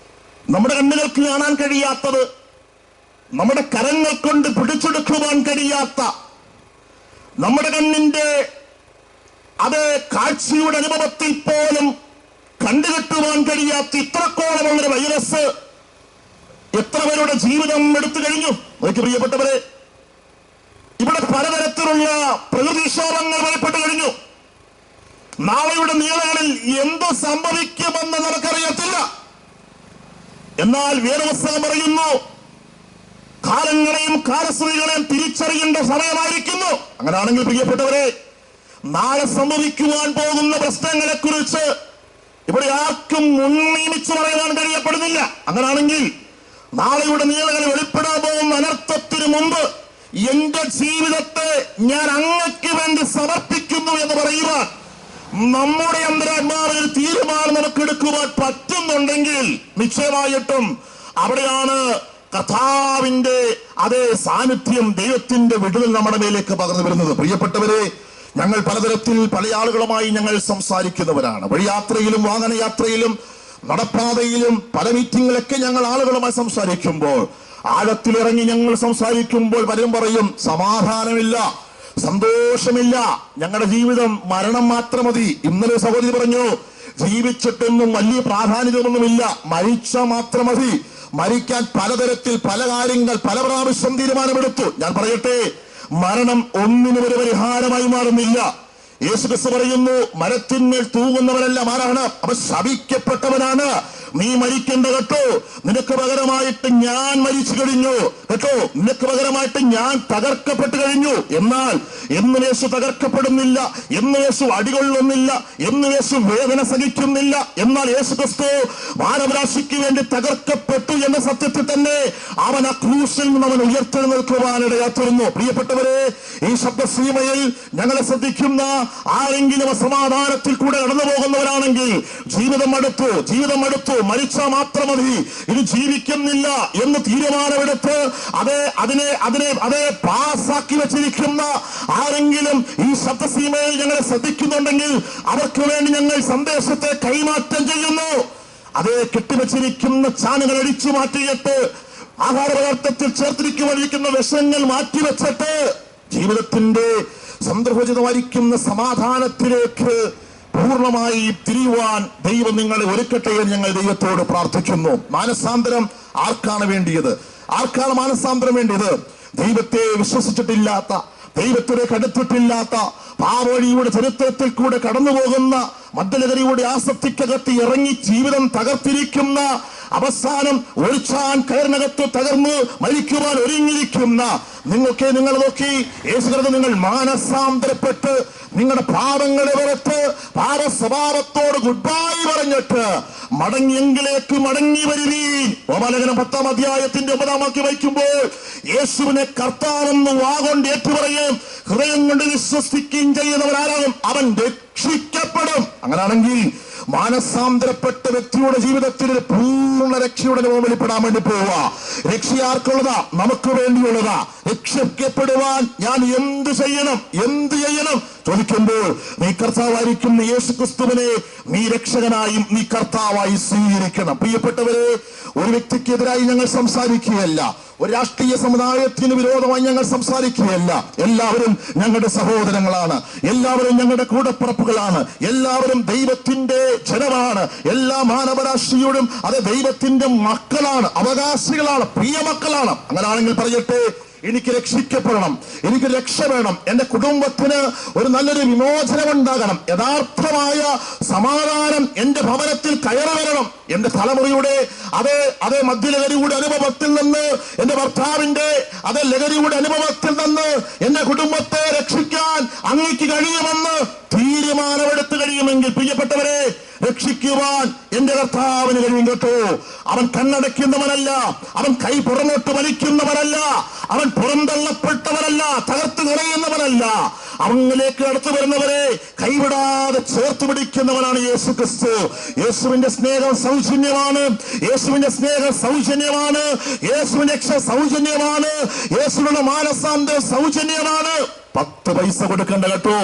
നമ്മുടെ കണ്ണുകൾക്ക് കാണാൻ കഴിയാത്തത്, നമ്മുടെ കരങ്ങൾ കൊണ്ട് പിടിച്ചെടുക്കുവാൻ കഴിയാത്ത, നമ്മുടെ കണ്ണിന്റെ അത് കാഴ്ചയുടെ അനുഭവത്തിൽ പോലും കണ്ടുകെട്ടുവാൻ കഴിയാത്ത ഇത്രക്കോളമുള്ളൊരു വൈറസ് എത്ര പേരുടെ ജീവിതം എടുത്തു കഴിഞ്ഞു. നോക്കി പ്രിയപ്പെട്ടവരെ, ഇവിടെ പലതരത്തിലുള്ള പ്രകൃതിക്ഷോഭങ്ങൾ വെളിപ്പെട്ട് കഴിഞ്ഞു. നാളെയുടെ നീളകളിൽ എന്ത് സംഭവിക്കുമെന്ന് നമുക്കറിയത്തില്ല. എന്നാൽ വേദപുസ്തകം പറയുന്നു, കാലങ്ങളെയും കാലസ്ഥിതികളെയും തിരിച്ചറിയേണ്ട സമയമായിരിക്കുന്നു. അങ്ങനെയാണെങ്കിൽ പ്രിയപ്പെട്ടവരെ, നാളെ സംഭവിക്കുവാൻ പോകുന്ന പ്രശ്നങ്ങളെ കുറിച്ച് ഇവിടെ ആർക്കും മുൻനിയമിച്ച് പറയാൻ കഴിയപ്പെടുന്നില്ല. അങ്ങനെയാണെങ്കിൽ നാളെയുടെ നീളകളിൽ വെളിപ്പെടാൻ പോകുന്ന അനർത്ഥത്തിന് മുമ്പ് എന്റെ ജീവിതത്തെ ഞാൻ അങ്ങക്ക് വേണ്ടി സമർപ്പിക്കുന്നു എന്ന് പറയുവാൻ നമ്മുടെ അന്തരാത്മാവിൽ ഒരു തീരുമാനം നമുക്ക് എടുക്കുവാൻ പറ്റുന്നുണ്ടെങ്കിൽ നിശ്ചയമായിട്ടും അവിടെയാണ് കർത്താവിന്റെ അതേ സാന്നിധ്യം, ദൈവത്തിന്റെ വിടുതൽ നമ്മുടെ മേലേക്ക് പകർന്നു വരുന്നത്. പ്രിയപ്പെട്ടവരെ, ഞങ്ങൾ പലതരത്തിൽ പല ആളുകളുമായി ഞങ്ങൾ സംസാരിക്കുന്നവരാണ്. വഴിയാത്രയിലും വാഹനയാത്രയിലും നടപ്പാതയിലും പല മീറ്റിങ്ങിലൊക്കെ ഞങ്ങൾ ആളുകളുമായി സംസാരിക്കുമ്പോൾ, ആഴത്തിലിറങ്ങി ഞങ്ങൾ സംസാരിക്കുമ്പോൾ പലരും പറയും, സമാധാനമില്ല, സന്തോഷമില്ല, ഞങ്ങളുടെ ജീവിതം മരണം മാത്രം മതി. ഇന്നലെ സഹോദരി പറഞ്ഞു, ജീവിച്ചിട്ടൊന്നും വലിയ പ്രാധാന്യമൊന്നുമില്ല, മരിച്ച മാത്രം മതി. മരിക്കാൻ പലതരത്തിൽ പല കാര്യങ്ങൾ പല പ്രാവശ്യം തീരുമാനമെടുത്തു. ഞാൻ പറയട്ടെ, മരണം ഒന്നിനും ഒരു പരിഹാരമായി മാറുന്നില്ല. യേശുക്രിസ്തു പറയുന്നു, മരത്തിന്മേൽ തൂങ്ങുന്നവനെല്ലാം ആരാണ്? അവൻ ശപിക്കപ്പെട്ടവനാണ്. നീ മരിക്കേണ്ട കേട്ടോ, നിനക്ക് പകരമായിട്ട് ഞാൻ മരിച്ചു കഴിഞ്ഞു കേട്ടോ, നിനക്ക് പകരമായിട്ട് ഞാൻ തകർക്കപ്പെട്ടു കഴിഞ്ഞു. എന്നാൽ എന്ന് യേശു തകർക്കപ്പെടുന്നില്ല, എന്ന് യേശു അടികൊള്ളുന്നില്ല, എന്ന് യേശു വേദന സഹിക്കുന്നില്ല. എന്നാൽ യേശുക്രിസ്തു മാനവരാശിക്ക് വേണ്ടി തകർക്കപ്പെട്ടു എന്ന സത്യത്തിൽ തന്നെ അവൻ ആ ക്രൂശിൽ നിന്ന് അവൻ ഉയർത്തെഴുന്നേൽക്കുവാനിടയാത്തുന്നു. പ്രിയപ്പെട്ടവരെ, ഈ ശബ്ദസീമയിൽ ഞങ്ങളെ ശ്രദ്ധിക്കുന്ന ആരെങ്കിലും അസമാധാനത്തിൽ കൂടെ കടന്നു പോകുന്നവരാണെങ്കിൽ, ജീവിതം അടുത്തു, മരിച്ചാൽ മാത്രം മതി, ഇത് ജീവിക്കുന്നില്ല എന്ന് തീരുമാനമെടുത്ത് അതിനെ പാസാക്കി വെച്ചിരിക്കുന്ന ആരെങ്കിലും ഈ ശബ്ദസീമയിൽ ഞങ്ങളെ ശ്രദ്ധിക്കുന്നുണ്ടെങ്കിൽ അവർക്ക് വേണ്ടി ഞങ്ങൾ സന്ദേശത്തെ കൈമാറ്റം ചെയ്യുന്നു. അതേ കെട്ടിവെച്ചിരിക്കുന്ന ചാനുകൾ അടിച്ചു മാറ്റിയിട്ട്, ആഹാരപദാർത്ഥത്തിൽ ചേർത്തിരിക്കുവാനിരിക്കുന്ന വിഷങ്ങൾ മാറ്റിവെച്ചിട്ട് ജീവിതത്തിന്റെ സന്ദർഭോചിതമായിരിക്കുന്ന സമാധാനത്തിലേക്ക് പൂർണ്ണമായി തിരിയുവാൻ ദൈവം നിങ്ങളെ ഒരുക്കട്ടെ എന്ന് ഞങ്ങൾ ദൈവത്തോട് പ്രാർത്ഥിക്കുന്നു. മാനസാന്തരം ആർക്കാണ് വേണ്ടിയത്? ആർക്കാണ് മാനസാന്തരം വേണ്ടിയത്? ദൈവത്തെ വിശ്വസിച്ചിട്ടില്ലാത്ത, ദൈവത്തിലേക്ക് അടുത്തിട്ടില്ലാത്ത, പാവഴിയുടെ ചരിത്രത്തിൽ കൂടെ കടന്നു പോകുന്ന, മദ്യലഹരിയുടെ ആസക്തിക്കകത്ത് ഇറങ്ങി ജീവിതം തകർത്തിരിക്കുന്ന, അവസാനം ഒഴിച്ചാൻ കയറിനകത്ത് തകർന്ന് മരിക്കുവാൻ ഒരുങ്ങിയിരിക്കുന്ന നിങ്ങൾ നോക്കി യേശുക്രിസ്തു നിങ്ങൾ മാനസാന്തരപ്പെട്ട് നിങ്ങളുടെ പാപങ്ങളെ വെറുത്ത് പാപ സ്വഭാവത്തോട് ഗുഡ് ബൈ പറഞ്ഞിട്ട് മടങ്ങിയെങ്കിലേക്ക് മടങ്ങി വരുവീൻ. റോമാലേഖനം 10-ാം അധ്യായത്തിന്റെ 9-ാം വാക്യം വായിക്കുമ്പോൾ യേശുവിനെ കർത്താവെന്ന് വാഗൊണ്ട് ഏറ്റുപറയും ഹൃദയം കൊണ്ട് വിശ്വസിക്കുകയും ചെയ്യുന്നവരാരാകും അവൻ രക്ഷിക്കപ്പെടും. അങ്ങനെയാണെങ്കിൽ മാനസാന്തരപ്പെട്ട വ്യക്തിയുടെ ജീവിതത്തിൽ ഒരു പൂർണ്ണ രക്ഷയുടെ അനുഭവം വെളിപ്പെടാൻ വേണ്ടി പോവുക. രക്ഷ ആർക്കുള്ളതാ? നമുക്ക് വേണ്ടിയുള്ളതാ. രക്ഷിക്കപ്പെടുവാൻ ഞാൻ എന്ത് ചെയ്യണം ചോദിക്കുമ്പോൾ, നീ കർത്താവായിരിക്കുന്ന യേശുക്രിസ്തുവിനെ നീ രക്ഷകനായും നീ കർത്താവായി സ്വീകരിക്കണം. പ്രിയപ്പെട്ടവരെ, ഒരു വ്യക്തിക്കെതിരായി ഞങ്ങൾ സംസാരിക്കുകയല്ല, ഒരു രാഷ്ട്രീയ സമുദായത്തിന് വിരോധമായി ഞങ്ങൾ സംസാരിക്കുകയല്ല. എല്ലാവരും ഞങ്ങളുടെ സഹോദരങ്ങളാണ്, എല്ലാവരും ഞങ്ങളുടെ കൂടപ്പിറപ്പുകളാണ്, എല്ലാവരും ദൈവത്തിന്റെ ജനമാണ്. എല്ലാ മാനവരാശിയോടും അത് ദൈവത്തിന്റെ മക്കളാണ്, അവകാശികളാണ്, പ്രിയ മക്കളാണ്. അങ്ങനെയാണെങ്കിൽ പറയട്ടെ, എനിക്ക് രക്ഷിക്കപ്പെടണം, എനിക്ക് രക്ഷ വേണം, എന്റെ കുടുംബത്തിന് ഒരു നല്ലൊരു വിമോചനം ഉണ്ടാകണം, യഥാർത്ഥമായ സമാധാനം എന്റെ ഭവനത്തിൽ കയറി വരണം. എന്റെ തലമുറയുടെ അതേ മദ്യലഹരിയുടെ അനുഭവത്തിൽ നിന്ന്, എന്റെ ഭർത്താവിന്റെ അതേ ലഹരിയുടെ അനുഭവത്തിൽ നിന്ന് എന്റെ കുടുംബത്തെ രക്ഷിക്കാൻ അങ്ങേക്ക് കഴിയുമെന്ന് തീരുമാനമെടുത്ത് കഴിയുമെങ്കിൽ പ്രിയപ്പെട്ടവരെ, രക്ഷിക്കുവാൻ എന്റെ കർത്താവിന് കഴിയും കേട്ടോ. അവൻ കണ്ണടയ്ക്കുന്നവനല്ല, അവൻ കൈ പുറമോട്ട് വലിക്കുന്നവനല്ല, അവൻ പുറന്തള്ളപ്പെട്ടവനല്ല, തകർത്ത് കളയുന്നവനല്ല. അവനിലേക്ക് അടുത്തു വരുന്നവരെ കൈവിടാതെ ചേർത്ത് പിടിക്കുന്നവനാണ് യേശുക്രിസ്തു. യേശുവിന്റെ സ്നേഹം സൗജന്യമാണ്, യേശുവിന്റെ സ്നേഹം സൗജന്യമാണ്, യേശുവിന്റെ രക്ഷ സൗജന്യമാണ്, യേശുവിന്റെ മാനസാന്തരം സൗജന്യമാണ്. 10 പൈസ കൊടുക്കേണ്ട കേട്ടോ,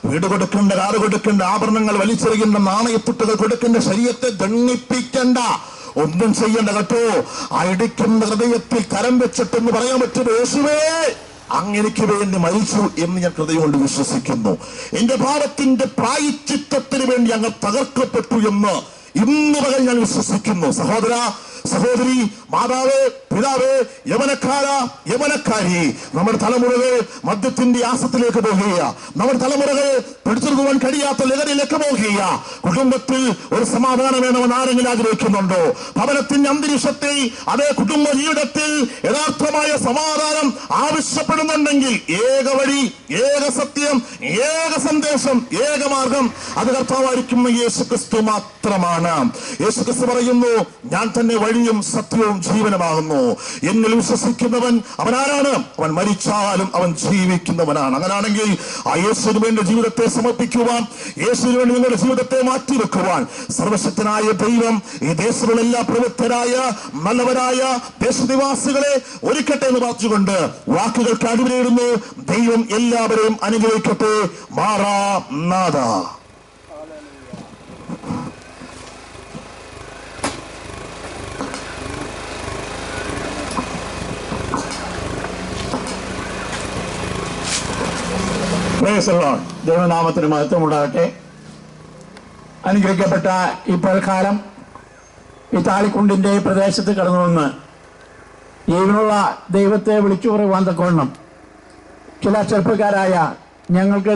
വീട് കൊടുക്കേണ്ട, കാറ് കൊടുക്കേണ്ട, ആഭരണങ്ങൾ വലിച്ചെറിയേണ്ട, നാണയത്തുട്ടുകൾ കൊടുക്കേണ്ട, ശരീരത്തെ ദണ്ണിപ്പിക്കേണ്ട, ഒന്നും ചെയ്യേണ്ട കേട്ടോ. ആ ഇടിക്കുന്ന ഹൃദയത്തിൽ കരം വെച്ചിട്ടെന്ന് പറയാൻ പറ്റും, യേശുവേ അങ്ങനെക്ക് വേണ്ടി മരിച്ചു എന്ന് ഞാൻ ഹൃദയം കൊണ്ട് വിശ്വസിക്കുന്നു. എന്റെ പാപത്തിന്റെ പ്രായശ്ചിത്തത്തിന് വേണ്ടി അങ്ങ് തകർക്കപ്പെട്ടു എന്ന് ഇന്ന് പകൽ ഞാൻ വിശ്വസിക്കുന്നു. സഹോദര, സഹോദരി, മാതാവ്, പിതാവേ, യവനക്കാരി നമ്മുടെ തലമുറകൾ മദ്യത്തിന്റെ ആസത്തിലേക്ക് പോകുക, നമ്മുടെ തലമുറകൾ പിടിച്ചെടുക്കുവാൻ കഴിയാത്ത ലഹരിയിലേക്ക് പോകുക. കുടുംബത്തിൽ ഒരു സമാധാനം വേണമെന്ന് ആരെങ്കിലും ആഗ്രഹിക്കുന്നുണ്ടോ? ഭവനത്തിന്റെ അന്തരീക്ഷത്തിൽ, അതേ കുടുംബ ജീവിതത്തിൽ യഥാർത്ഥമായ സമാധാനം ആവശ്യപ്പെടുന്നുണ്ടെങ്കിൽ ഏക വഴി, ഏക സത്യം, ഏക സന്ദേശം, ഏക മാർഗം അത് കർത്താവായിരിക്കും യേശുക്രിസ്തു മാത്രമാണ്. യേശുക്രിസ്തു പറയുന്നു, ഞാൻ തന്നെ വഴിയും സത്യവും ജീവനുമാകുന്നു. എന്നിൽ വിശ്വസിക്കുന്നവൻ അവനാരാണ്? അവൻ മരിച്ചാലും അവൻ ജീവിക്കുന്നവനാണ്. അങ്ങനാണെങ്കിൽ ആ യേശുവിന് വേണ്ടി ജീവിതത്തെ സമർപ്പിക്കുവാൻ, യേശുവിന് വേണ്ടി നിങ്ങളുടെ ജീവിതത്തെ മാറ്റിവെക്കുവാൻ സർവശക്തനായ ദൈവം ഈ ദേശത്തുള്ള എല്ലാ പ്രവൃത്തരായ നല്ലവരായ ദേശനിവാസികളെ ഒരുക്കട്ടെ എന്ന് പറഞ്ഞുകൊണ്ട് വാക്കുകൾക്ക് അടിവരയിടുന്നു. ദൈവം എല്ലാവരെയും അനുഗ്രഹിക്കട്ടെ. മാറാനാഥ. ദൈവനാമത്തിന് മഹത്വം ഉണ്ടാകട്ടെ. അനുഗ്രഹിക്കപ്പെട്ട ഈ പൽക്കാലം ഈ താളിക്കുണ്ടിന്റെ പ്രദേശത്ത് കടന്നു വന്ന് ജീവനുള്ള ദൈവത്തെ വിളിച്ചു പറയുവാൻ തക്കവണ്ണം ചില ചെറുപ്പക്കാരായ ഞങ്ങൾക്ക്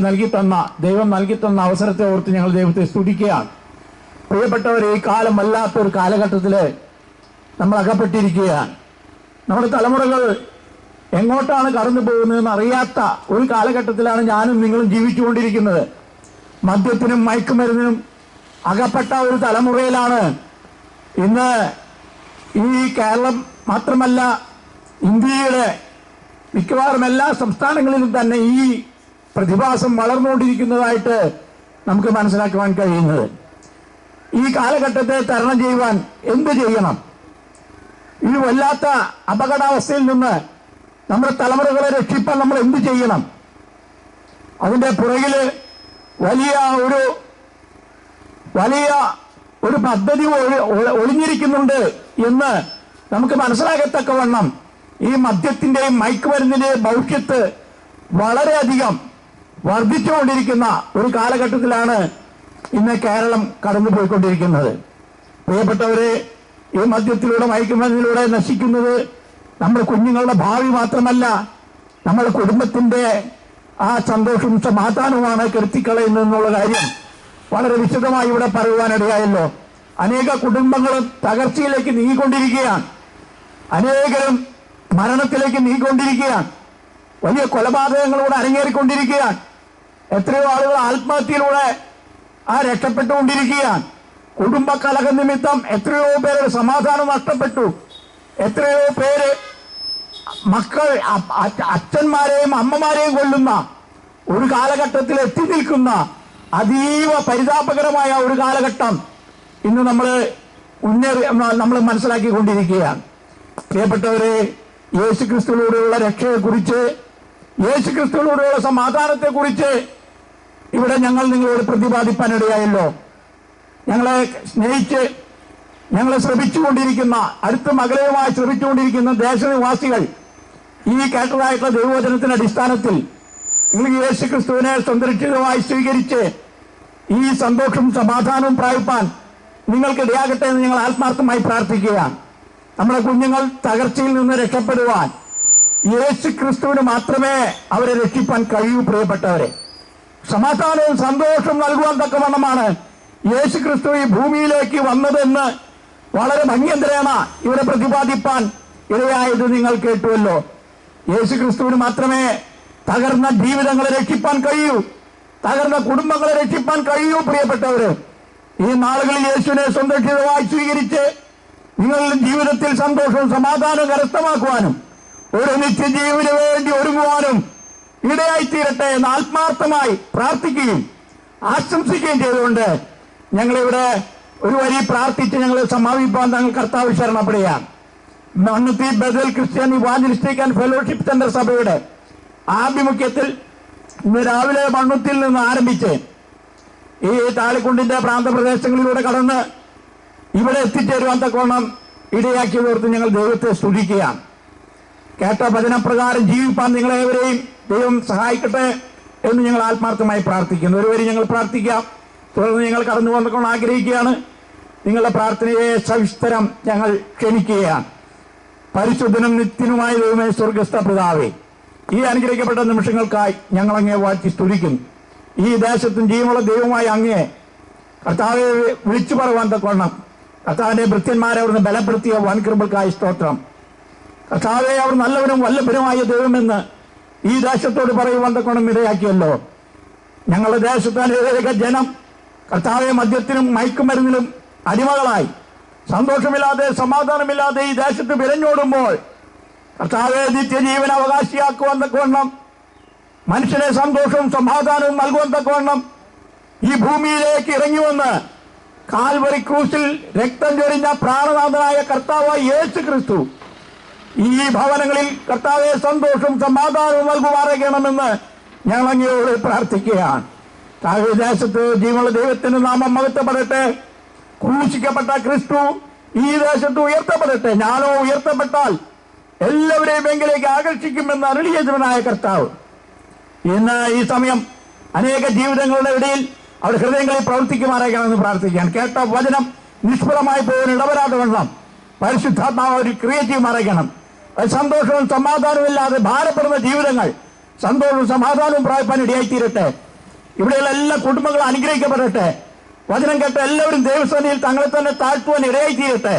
ദൈവം നൽകി തന്ന അവസരത്തെ ഓർത്ത് ഞങ്ങൾ ദൈവത്തെ സ്തുതിക്കുകയാണ്. പ്രിയപ്പെട്ടവർ, ഈ കാലം വല്ലാത്തൊരു കാലഘട്ടത്തിൽ നമ്മൾ അകപ്പെട്ടിരിക്കുകയാണ്. നമ്മുടെ തലമുറകൾ എങ്ങോട്ടാണ് കടന്നു പോകുന്നതെന്ന് അറിയാത്ത ഒരു കാലഘട്ടത്തിലാണ് ഞാനും നിങ്ങളും ജീവിച്ചുകൊണ്ടിരിക്കുന്നത്. മദ്യത്തിനും മയക്കുമരുന്നിനും അകപ്പെട്ട ഒരു തലമുറയിലാണ് ഇന്ന് ഈ കേരളം മാത്രമല്ല ഇന്ത്യയുടെ മിക്കവാറും എല്ലാ സംസ്ഥാനങ്ങളിലും തന്നെ ഈ പ്രതിഭാസം വളർന്നുകൊണ്ടിരിക്കുന്നതായിട്ട് നമുക്ക് മനസ്സിലാക്കുവാൻ കഴിയുന്നത്. ഈ കാലഘട്ടത്തെ തരണം ചെയ്യുവാൻ എന്ത് ചെയ്യണം? ഈ വല്ലാത്ത അപകടാവസ്ഥയിൽ നിന്ന് നമ്മുടെ തലമുറകളെ രക്ഷിപ്പാൻ നമ്മൾ എന്ത് ചെയ്യണം? അതിന്റെ പുറകില് വലിയ ഒരു പദ്ധതി ഒളിഞ്ഞിരിക്കുന്നുണ്ട് എന്ന് നമുക്ക് മനസ്സിലാകത്തക്കവണ്ണം ഈ മദ്യത്തിന്റെയും മയക്കുമരുന്നിന്റെയും ഭവിഷ്യത്ത് വളരെയധികം വർദ്ധിച്ചുകൊണ്ടിരിക്കുന്ന ഒരു കാലഘട്ടത്തിലാണ് ഇന്ന് കേരളം കടന്നുപോയിക്കൊണ്ടിരിക്കുന്നത്. പ്രിയപ്പെട്ടവരെ, ഈ മദ്യത്തിലൂടെ മയക്കുമരുന്നിലൂടെ നശിക്കുന്നത് നമ്മുടെ കുഞ്ഞുങ്ങളുടെ ഭാവി മാത്രമല്ല, നമ്മുടെ കുടുംബത്തിന്റെ ആ സന്തോഷവും സമാധാനവുമാണ് കെടുത്തിക്കളയുന്നതെന്നുള്ള കാര്യം വളരെ വിശദമായി ഇവിടെ പറയുവാനിടയായല്ലോ. അനേക കുടുംബങ്ങളും തകർച്ചയിലേക്ക് നീങ്ങിക്കൊണ്ടിരിക്കുകയാണ്. അനേകരും മരണത്തിലേക്ക് നീങ്ങിക്കൊണ്ടിരിക്കുകയാണ്. വലിയ കൊലപാതകങ്ങളിലൂടെ അരങ്ങേറിക്കൊണ്ടിരിക്കുകയാണ്. എത്രയോ ആളുകൾ ആത്മഹത്യയിലൂടെ രക്ഷപ്പെട്ടുകൊണ്ടിരിക്കുകയാണ്. കുടുംബ കലഹ നിമിത്തം എത്രയോ പേരുടെ സമാധാനം നഷ്ടപ്പെട്ടു. എത്രയോ പേര് മക്കൾ അച്ഛന്മാരെയും അമ്മമാരെയും കൊല്ലുന്ന ഒരു കാലഘട്ടത്തിൽ എത്തി നിൽക്കുന്ന അതീവ പരിതാപകരമായ ഒരു കാലഘട്ടം ഇന്ന് നമ്മൾ മനസ്സിലാക്കിക്കൊണ്ടിരിക്കുകയാണ്. പ്രിയപ്പെട്ടവരെ, യേശുക്രിസ്തുവിലൂടെയുള്ള രക്ഷയെക്കുറിച്ച്, യേശുക്രിസ്തുവിലൂടെയുള്ള സമാധാനത്തെക്കുറിച്ച് ഇവിടെ ഞങ്ങൾ നിങ്ങളോട് പ്രതിപാദിപ്പാനിടയായല്ലോ. ഞങ്ങളെ സ്നേഹിച്ച് ഞങ്ങളെ ശ്രമിച്ചുകൊണ്ടിരിക്കുന്ന, അടുത്ത മകളെയുമായി ശ്രമിച്ചുകൊണ്ടിരിക്കുന്ന ദേശനിവാസികൾ ഈ കേട്ടതായിട്ടുള്ള ദൈവവചനത്തിന്റെ അടിസ്ഥാനത്തിൽ നിങ്ങൾ യേശുക്രിസ്തുവിനെ സ്വന്തരക്ഷിതമായി സ്വീകരിച്ച് ഈ സന്തോഷവും സമാധാനവും പ്രാപിപ്പാൻ നിങ്ങൾക്കിടയാകട്ടെ എന്ന് ഞങ്ങൾ ആത്മാർത്ഥമായി പ്രാർത്ഥിക്കുകയാണ്. നമ്മുടെ കുഞ്ഞുങ്ങൾ തകർച്ചയിൽ നിന്ന് രക്ഷപ്പെടുവാൻ യേശുക്രിസ്തുവിന് മാത്രമേ അവരെ രക്ഷിപ്പാൻ കഴിയൂ. പ്രിയപ്പെട്ടവരെ, സമാധാനവും സന്തോഷവും നൽകുവാൻ തക്കവണ്ണമാണ് യേശുക്രിസ്തു ഈ ഭൂമിയിലേക്ക് വന്നതെന്ന് വളരെ ഭംഗ്യന്തരേണ ഇവിടെ പ്രതിപാദിപ്പാൻ ഇടയായത് നിങ്ങൾ കേട്ടുവല്ലോ. യേശുക്രിസ്തുവിന് മാത്രമേ തകർന്ന ജീവിതങ്ങളെ രക്ഷിപ്പാൻ കഴിയൂ, തകർന്ന കുടുംബങ്ങളെ രക്ഷിപ്പാൻ കഴിയൂ. പ്രിയപ്പെട്ടവര്, ഈ നാളുകളിൽ യേശുവിനെ സ്വന്തക്ഷിതമായി സ്വീകരിച്ച് നിങ്ങളുടെ ജീവിതത്തിൽ സന്തോഷവും സമാധാനവും കരസ്ഥമാക്കുവാനും ഒരു നിത്യജീവന് വേണ്ടി ഒരുങ്ങുവാനും ഇടയായിത്തീരട്ടെ എന്ന് ആത്മാർത്ഥമായി പ്രാർത്ഥിക്കുകയും ആശംസിക്കുകയും ചെയ്തുകൊണ്ട് ഞങ്ങളിവിടെ ഒരു വരി പ്രാർത്ഥിച്ച് ഞങ്ങളെ സമാപിപ്പാൻ തങ്ങൾ കർത്താവ് ശരണപ്പെടുകയാണ്. മണ്ണുത്തി ബദൽ Christian evangelistic and fellowship centre സഭയുടെ ആഭിമുഖ്യത്തിൽ ഇന്ന് രാവിലെ മണ്ണുത്തിൽ നിന്ന് ആരംഭിച്ച് ഈ താളിക്കുണ്ടിന്റെ പ്രാന്തപ്രദേശങ്ങളിലൂടെ കടന്ന് ഇവിടെ എത്തിച്ചേരുവാൻ തക്കോണം ഇടയാക്കിയതോർത്ത് ഞങ്ങൾ ദൈവത്തെ സ്തുതിക്കുകയാണ്. കേട്ട വചനപ്രകാരം ജീവിപ്പാൻ നിങ്ങളേവരെയും ദൈവം സഹായിക്കട്ടെ എന്ന് ഞങ്ങൾ ആത്മാർത്ഥമായി പ്രാർത്ഥിക്കുന്നു. ഒരു വരി ഞങ്ങൾ പ്രാർത്ഥിക്കാം, തുടർന്ന് ഞങ്ങൾ കടന്നു വന്നപ്പോൾ ആഗ്രഹിക്കുകയാണ്. നിങ്ങളുടെ പ്രാർത്ഥനയെ സവിസ്തരം ഞങ്ങൾ ക്ഷണിക്കുകയാണ്. പരിശുദ്ധനും നിത്യനുമായ ദൈവമേ, സ്വർഗസ്ഥ പിതാവേ, ഈ അനുഗ്രഹിക്കപ്പെട്ട നിമിഷങ്ങൾക്കായി ഞങ്ങൾ അങ്ങേ വാഴ്ത്തി സ്തുതിക്കുന്നു. ഈ ദേശത്തും ജീവനുള്ള ദൈവമായ അങ്ങേ കർത്താവെ വിളിച്ചു പറയുവാൻ തക്കവണ്ണം കർത്താവിന്റെ ഭൃത്യന്മാരെ അവിടുന്ന് ബലപ്പെടുത്തിയ വൻകൃപകൾക്കായി സ്തോത്രം. കർത്താവെ, അവർ നല്ലവനും വല്ലഭനുമായ ദൈവമെന്ന് ഈ ദേശത്തോട് പറയുവാൻ തക്കവണ്ണം ഇടയാക്കിയല്ലോ. ഞങ്ങളുടെ ദേശത്ത് അനേക ജനം കർത്താവെ മദ്യത്തിനും മയക്കുമരുന്നിനും അടിമകളായി സന്തോഷമില്ലാതെ സമാധാനമില്ലാതെ ഈ ദേശത്ത് വിരഞ്ഞോടുമ്പോൾ കർത്താവെ നിത്യജീവൻ അവകാശിയാക്കുവാൻ തക്കവണ്ണം മനുഷ്യനെ സന്തോഷവും സമാധാനവും നൽകുവാൻ തക്കവണ്ണം ഈ ഭൂമിയിലേക്ക് ഇറങ്ങി വന്ന് കാൽവരി ക്രൂസിൽ രക്തം ചൊരിഞ്ഞ പ്രാണനാഥനായ കർത്താവായ യേശു ക്രിസ്തു ഈ ഭവനങ്ങളിൽ കർത്താവെ സന്തോഷവും സമാധാനവും നൽകുമാറാകണമെന്ന് ഞങ്ങൾ അങ്ങയോട് പ്രാർത്ഥിക്കുകയാണ്. ദേശത്ത് ജീവനുള്ള ദൈവത്തിന്റെ നാമം മഹത്വപ്പെടട്ടെ. ക്രൂശിക്കപ്പെട്ട ക്രിസ്തു ഈ ദേശത്ത് ഉയർത്തപ്പെടട്ടെ. ഞാനോ ഉയർത്തപ്പെട്ടാൽ എല്ലാവരെയും എങ്കിലേക്ക് ആകർഷിക്കുമെന്ന് അരുളിയവനായ കർത്താവ് ഇന്ന് ഈ സമയം അനേക ജീവിതങ്ങളുടെ ഇടയിൽ അവരുടെ ഹൃദയങ്ങളിൽ പ്രവർത്തിക്കുമാറാകണമെന്ന് പ്രാർത്ഥിക്കാൻ. കേട്ട വചനം നിഷ്ഫലമായി പോകാൻ ഇടവരാതെ വണ്ണം പരിശുദ്ധാത്മാവ് ഒരു ക്രിയ ചെയ്യുമാറാകണം. സന്തോഷവും സമാധാനവും ഇല്ലാതെ ഭാരപ്പെടുന്ന ജീവിതങ്ങൾ സന്തോഷവും സമാധാനവും പ്രാപിപ്പാൻ ഇടയായിത്തീരട്ടെ. ഇവിടെയുള്ള എല്ലാ കുടുംബങ്ങളും അനുഗ്രഹിക്കപ്പെടട്ടെ. വചനം കേട്ട എല്ലാവരും ദൈവസേനയിൽ തങ്ങളെ തന്നെ താഴ്ത്തുവാൻ ഇടയായിത്തീരട്ടെ.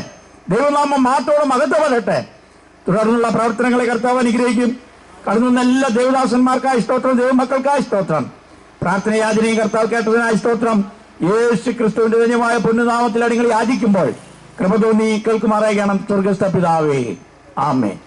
ദൈവനാമം മാറ്റോടെ മഹത്വപ്പെടട്ടെ. തുടർന്നുള്ള പ്രവർത്തനങ്ങളെ കർത്താവ് അനുഗ്രഹിക്കും. കടന്നുവന്ന എല്ലാ ദേവദാസന്മാർക്കായി സ്തോത്രം, ദൈവമക്കൾക്കായി സ്തോത്രം. പ്രാർത്ഥനയാചനയും കർത്താവ് കേട്ടതിനായി സ്തോത്രം. യേശു ക്രിസ്തുവിന്റെ ധന്യമായ പുണ്യനാമത്തിൽ അടിങ്ങൾ യാചിക്കുമ്പോൾ കൃപ തോന്നി കേൾക്കുമാറാകണം. സ്വർഗസ്ഥ പിതാവേ, ആമേൻ.